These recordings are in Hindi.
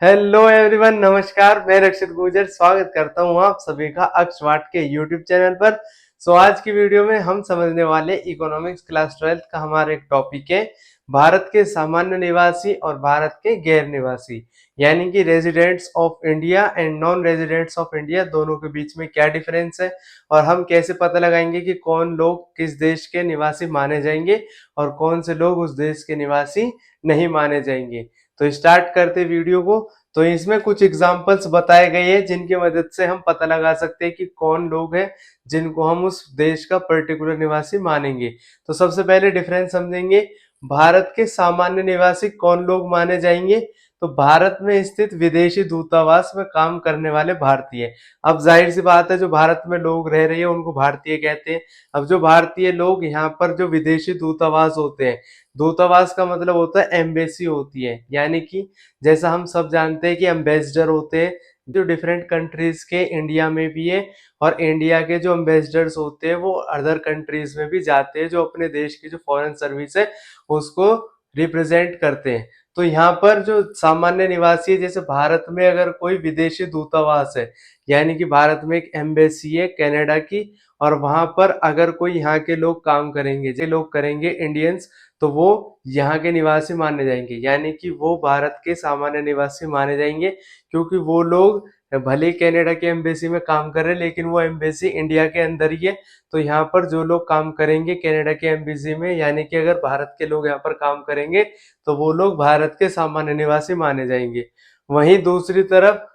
हेलो एवरीवन, नमस्कार। मैं रक्षित गुर्जर स्वागत करता हूं आप सभी का अक्षवाट के यूट्यूब चैनल पर। आज की वीडियो में हम समझने वाले इकोनॉमिक्स क्लास 12th का हमारा एक टॉपिक है भारत के सामान्य निवासी और भारत के गैर निवासी, यानी कि residents of India and non residents of India, दोनों के बीच में क्या डिफरेंस है और हम कैसे पता लगाएंगे कि कौन लोग किस देश के निवासी माने जाएंगे और कौन से लोग उस देश के निवासी नहीं माने जाएंगे। तो स्टार्ट करते वीडियो को। तो इसमें कुछ एग्जांपल्स बताए गए हैं जिनकी मदद से हम पता लगा सकते हैं कि कौन लोग हैं जिनको हम उस देश का पर्टिकुलर निवासी मानेंगे। तो सबसे पहले डिफरेंस समझेंगे। भारत के सामान्य निवासी कौन लोग माने जाएंगे? तो भारत में स्थित विदेशी दूतावास में काम करने वाले भारतीय। अब जाहिर सी बात है, जो भारत में लोग रह रहे हैं उनको भारतीय कहते हैं। अब जो भारतीय लोग यहाँ पर जो विदेशी दूतावास होते हैं, दूतावास का मतलब होता है एम्बेसी होती है, यानी कि जैसा हम सब जानते हैं कि एम्बेसडर होते हैं जो डिफरेंट कंट्रीज के इंडिया में भी है, और इंडिया के जो एम्बेसडर्स होते हैं वो अदर कंट्रीज में भी जाते हैं, जो अपने देश की जो फॉरेन सर्विस है उसको रिप्रेजेंट करते हैं। तो यहाँ पर जो सामान्य निवासी है, जैसे भारत में अगर कोई विदेशी दूतावास है, यानी कि भारत में एक एम्बेसी है कनाडा की, और वहां पर अगर कोई यहाँ के लोग काम करेंगे, जो लोग करेंगे इंडियंस, तो वो यहाँ के निवासी माने जाएंगे, यानी कि वो भारत के सामान्य निवासी माने जाएंगे, क्योंकि वो लोग भले ही कनाडा के एम्बेसी में काम कर रहे हैं लेकिन वो एम्बेसी इंडिया के अंदर ही है। तो यहाँ पर जो लोग काम करेंगे कनाडा के एम्बेसी में, यानी कि अगर भारत के लोग यहाँ पर काम करेंगे तो वो लोग भारत के सामान्य निवासी माने जाएंगे। वहीं दूसरी तरफ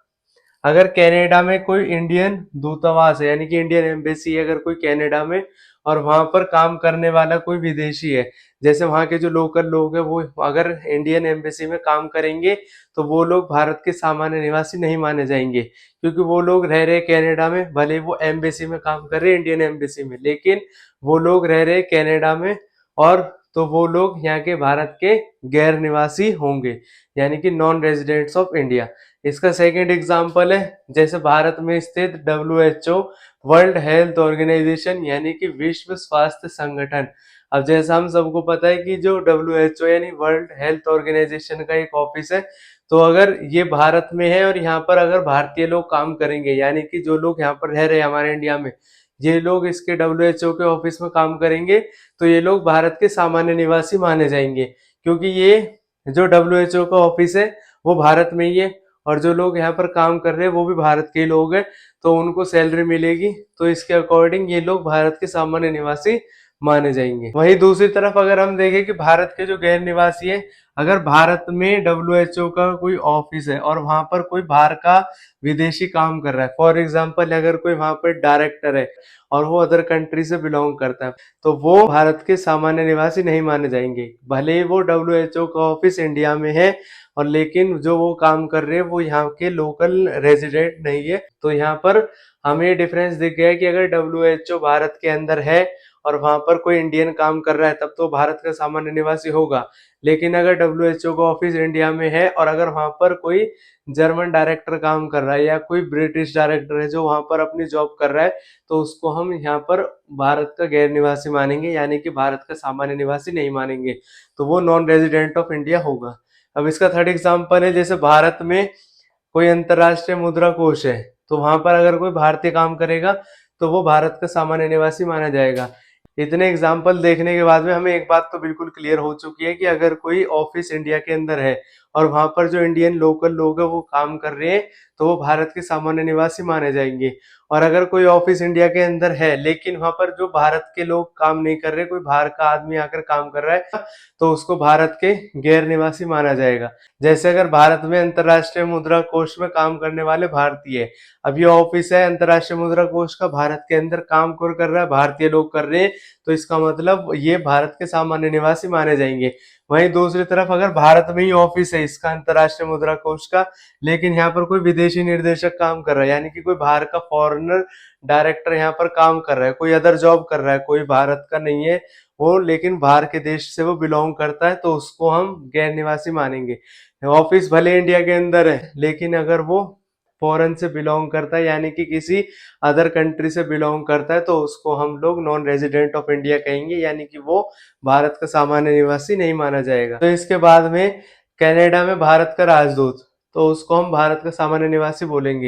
अगर कनाडा में कोई इंडियन दूतावास है, यानी कि इंडियन एम्बेसी है अगर कोई कनाडा में, और वहां पर काम करने वाला कोई विदेशी है, जैसे वहां के जो लोकल लोग हैं वो अगर इंडियन एम्बेसी में काम करेंगे तो वो लोग भारत के सामान्य निवासी नहीं माने जाएंगे, क्योंकि वो लोग रह रहे कनाडा में, भले वो एम्बेसी में काम कर रहे इंडियन एम्बेसी में, लेकिन वो लोग रह रहे कनाडा में, और तो वो लोग यहाँ के भारत के गैर निवासी होंगे, यानी कि नॉन रेजिडेंट्स ऑफ इंडिया। इसका सेकंड एग्जांपल है, जैसे भारत में स्थित WHO, वर्ल्ड हेल्थ ऑर्गेनाइजेशन, यानी कि विश्व स्वास्थ्य संगठन। अब जैसा हम सबको पता है कि जो WHO यानी वर्ल्ड हेल्थ ऑर्गेनाइजेशन का एक ऑफिस है, तो अगर ये भारत में है और यहाँ पर अगर भारतीय लोग काम करेंगे, यानी कि जो लोग यहाँ पर रह रहे हैं हमारे इंडिया में, ये लोग इसके WHO के ऑफिस में काम करेंगे, तो ये लोग भारत के सामान्य निवासी माने जाएंगे, क्योंकि ये जो WHO का ऑफिस है वो भारत में ही है, और जो लोग यहाँ पर काम कर रहे हैं वो भी भारत के लोग हैं, तो उनको सैलरी मिलेगी, तो इसके अकॉर्डिंग ये लोग भारत के सामान्य निवासी माने जाएंगे। वहीं दूसरी तरफ अगर हम देखें कि भारत के जो गैर निवासी है, अगर भारत में WHO का कोई ऑफिस है और वहां पर कोई बाहर का विदेशी काम कर रहा है, फॉर एग्जाम्पल अगर कोई वहां पर डायरेक्टर है और वो अदर कंट्री से बिलोंग करता है, तो वो भारत के सामान्य निवासी नहीं माने जाएंगे, भले ही वो WHO का ऑफिस इंडिया में है, और लेकिन जो वो काम कर रहे हैं वो यहाँ के लोकल रेजिडेंट नहीं है। तो यहाँ पर हमें ये डिफरेंस दिख गया कि अगर WHO भारत के अंदर है और वहां पर कोई इंडियन काम कर रहा है तब तो भारत का सामान्य निवासी होगा, लेकिन अगर WHO का ऑफिस इंडिया में है और अगर वहां पर कोई जर्मन डायरेक्टर काम कर रहा है या कोई ब्रिटिश डायरेक्टर है जो वहां पर अपनी जॉब कर रहा है, तो उसको हम यहाँ पर भारत का गैर निवासी मानेंगे, यानी कि भारत का सामान्य निवासी नहीं मानेंगे, तो वो नॉन रेजिडेंट ऑफ इंडिया होगा। अब इसका थर्ड एग्जांपल है, जैसे भारत में कोई अंतरराष्ट्रीय मुद्रा कोष है, तो वहां पर अगर कोई भारतीय काम करेगा तो वो भारत का सामान्य निवासी माना जाएगा। इतने एग्जाम्पल देखने के बाद में हमें एक बात तो बिल्कुल क्लियर हो चुकी है कि अगर कोई ऑफिस इंडिया के अंदर है और वहां पर जो इंडियन लोकल लोग है वो काम कर रहे हैं, तो वो भारत के सामान्य निवासी माने जाएंगे। और अगर कोई ऑफिस इंडिया के अंदर है लेकिन वहां पर जो भारत के लोग काम नहीं कर रहे, कोई बाहर का आदमी आकर काम कर रहा है, तो उसको भारत के गैर निवासी माना जाएगा। जैसे अगर भारत में अंतरराष्ट्रीय मुद्रा कोष में काम करने वाले भारतीय, अब ये ऑफिस है अंतरराष्ट्रीय मुद्रा कोष का, भारत के अंदर काम कर रहा है, भारतीय लोग कर रहे हैं, तो इसका मतलब ये भारत के सामान्य निवासी माने जाएंगे। वहीं दूसरी तरफ अगर भारत में ही ऑफिस है इसका अंतरराष्ट्रीय मुद्रा कोष का, लेकिन यहाँ पर कोई विदेशी निर्देशक काम कर रहा है, यानी कि कोई बाहर का फॉरेनर डायरेक्टर यहाँ पर काम कर रहा है, कोई अदर जॉब कर रहा है, कोई भारत का नहीं है वो, लेकिन बाहर के देश से वो बिलोंग करता है, तो उसको हम गैर निवासी मानेंगे। ऑफिस भले इंडिया के अंदर है लेकिन अगर वो फॉरेन से बिलोंग करता है, यानी कि किसी अदर कंट्री से बिलोंग करता है, तो उसको हम लोग नॉन रेजिडेंट ऑफ इंडिया कहेंगे, यानी कि वो भारत का सामान्य निवासी नहीं माना जाएगा। तो इसके बाद में कनाडा में भारत का राजदूत, तो उसको हम भारत का सामान्य निवासी बोलेंगे।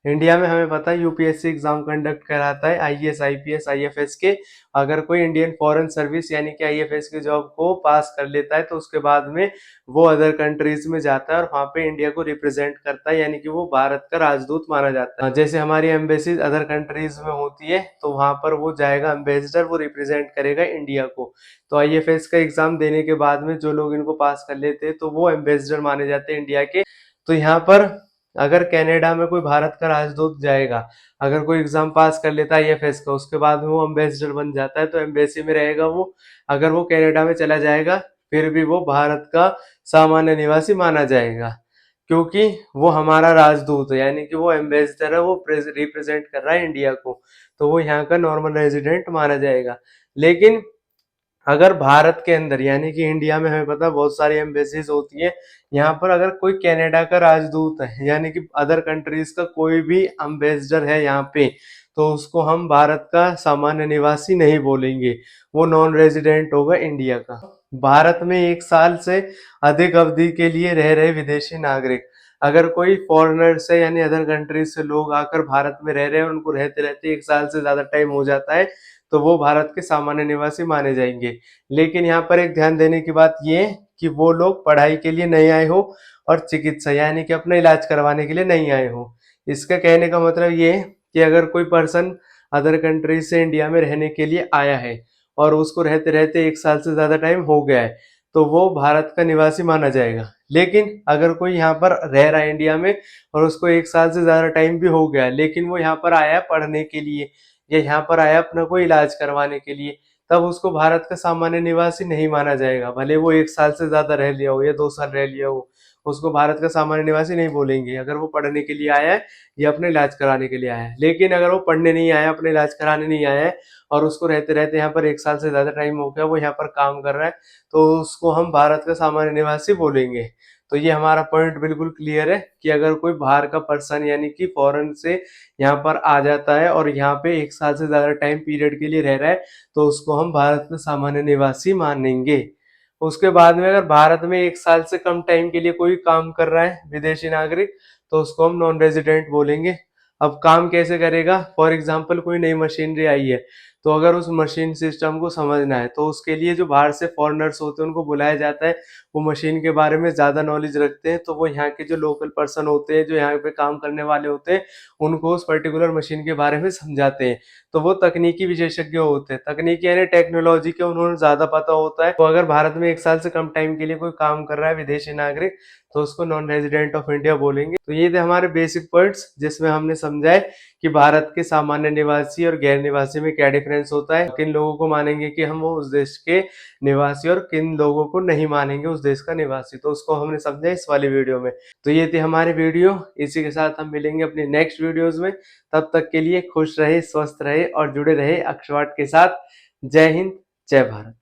इंडिया में हमें पता है यूपीएससी एग्जाम कंडक्ट कराता है आईएएस आईपीएस आईएफएस के। अगर कोई इंडियन फॉरेन सर्विस यानी कि आईएफएस की जॉब को पास कर लेता है तो उसके बाद में वो अदर कंट्रीज में जाता है और वहाँ पे इंडिया को रिप्रेजेंट करता है, यानी कि वो भारत का राजदूत माना जाता है। जैसे हमारी एम्बेसीज अदर कंट्रीज में होती है तो वहां पर वो जाएगा एम्बेसडर, वो रिप्रेजेंट करेगा इंडिया को। तो आईएफएस का एग्जाम देने के बाद में जो लोग इनको पास कर लेते हैं तो वो एम्बेसडर माने जाते हैं इंडिया के। तो यहाँ पर अगर कनाडा में कोई भारत का राजदूत जाएगा, अगर कोई एग्जाम पास कर लेता है आईएफएस का, उसके बाद में वो एम्बेसडर बन जाता है तो एम्बेसी में रहेगा वो। अगर वो कनाडा में चला जाएगा फिर भी वो भारत का सामान्य निवासी माना जाएगा, क्योंकि वो हमारा राजदूत है, यानी कि वो एम्बेसडर है, वो रिप्रेजेंट कर रहा है इंडिया को, तो वो यहाँ का नॉर्मल रेजिडेंट माना जाएगा। लेकिन अगर भारत के अंदर यानी कि इंडिया में हमें पता है बहुत सारी एम्बेसीज होती है, यहाँ पर अगर कोई कनाडा का राजदूत है यानी कि अदर कंट्रीज का कोई भी एम्बेसडर है यहाँ पे, तो उसको हम भारत का सामान्य निवासी नहीं बोलेंगे, वो नॉन रेजिडेंट होगा इंडिया का। भारत में 1 साल से अधिक अवधि के लिए रह रहे विदेशी नागरिक, अगर कोई फॉरेनर से यानी अदर कंट्रीज से लोग आकर भारत में रह रहे हैं और उनको रहते रहते 1 साल से ज्यादा टाइम हो जाता है तो वो भारत के सामान्य निवासी माने जाएंगे। लेकिन यहाँ पर एक ध्यान देने की बात ये कि वो लोग पढ़ाई के लिए नहीं आए हो और चिकित्सा यानी कि अपना इलाज करवाने के लिए नहीं आए हो। इसका कहने का मतलब ये कि अगर कोई पर्सन अदर कंट्री से इंडिया में रहने के लिए आया है और उसको रहते रहते 1 साल से ज्यादा टाइम हो गया है तो वो भारत का निवासी माना जाएगा। लेकिन अगर कोई यहाँ पर रह रहा है इंडिया में और उसको 1 साल से ज्यादा टाइम भी हो गया है, लेकिन वो यहाँ पर आया पढ़ने के लिए या यहाँ पर आया अपना कोई इलाज करवाने के लिए, तब उसको भारत का सामान्य निवासी नहीं माना जाएगा। भले वो 1 साल से ज्यादा रह लिया हो या 2 साल रह लिया हो, उसको भारत का सामान्य निवासी नहीं बोलेंगे अगर वो पढ़ने के लिए आया है या अपने इलाज कराने के लिए आया है। लेकिन अगर वो पढ़ने नहीं आया, अपने इलाज कराने नहीं आया है और उसको रहते रहते यहाँ पर 1 साल से ज्यादा टाइम हो गया, वो यहाँ पर काम कर रहा है, तो उसको हम भारत का सामान्य निवासी बोलेंगे। तो ये हमारा पॉइंट बिल्कुल क्लियर है कि अगर कोई बाहर का पर्सन यानी कि फॉरेन से यहाँ पर आ जाता है और यहाँ पे 1 साल से ज्यादा टाइम पीरियड के लिए रह रहा है तो उसको हम भारत में सामान्य निवासी मानेंगे। उसके बाद में अगर भारत में 1 साल से कम टाइम के लिए कोई काम कर रहा है विदेशी नागरिक तो उसको हम नॉन रेजिडेंट बोलेंगे। अब काम कैसे करेगा, फॉर एग्जाम्पल कोई नई मशीनरी आई है तो अगर उस मशीन सिस्टम को समझना है तो उसके लिए जो बाहर से फॉरेनर्स होते हैं उनको बुलाया जाता है, वो मशीन के बारे में ज्यादा नॉलेज रखते हैं, तो वो यहाँ के जो लोकल पर्सन होते हैं जो यहाँ पे काम करने वाले होते हैं उनको उस पर्टिकुलर मशीन के बारे में समझाते हैं। तो वो तकनीकी विशेषज्ञ होते हैं, तकनीकी यानी टेक्नोलॉजी के उन्होंने ज्यादा पता होता है। तो अगर भारत में 1 साल से कम टाइम के लिए कोई काम कर रहा है विदेशी नागरिक तो उसको नॉन रेजिडेंट ऑफ इंडिया बोलेंगे। तो ये थे हमारे बेसिक पॉइंट्स जिसमें हमने समझा है कि भारत के सामान्य निवासी और गैर निवासी में क्या डिफरेंस होता है, किन लोगों को मानेंगे कि हम वो उस देश के निवासी और किन लोगों को नहीं मानेंगे उस देश का निवासी, तो उसको हमने समझा इस वाली वीडियो में। तो ये थी हमारी वीडियो, इसी के साथ हम मिलेंगे अपनी नेक्स्ट वीडियोस में। तब तक के लिए खुश रहे, स्वस्थ रहे और जुड़े रहे अक्षवाट के साथ। जय हिंद, जय भारत।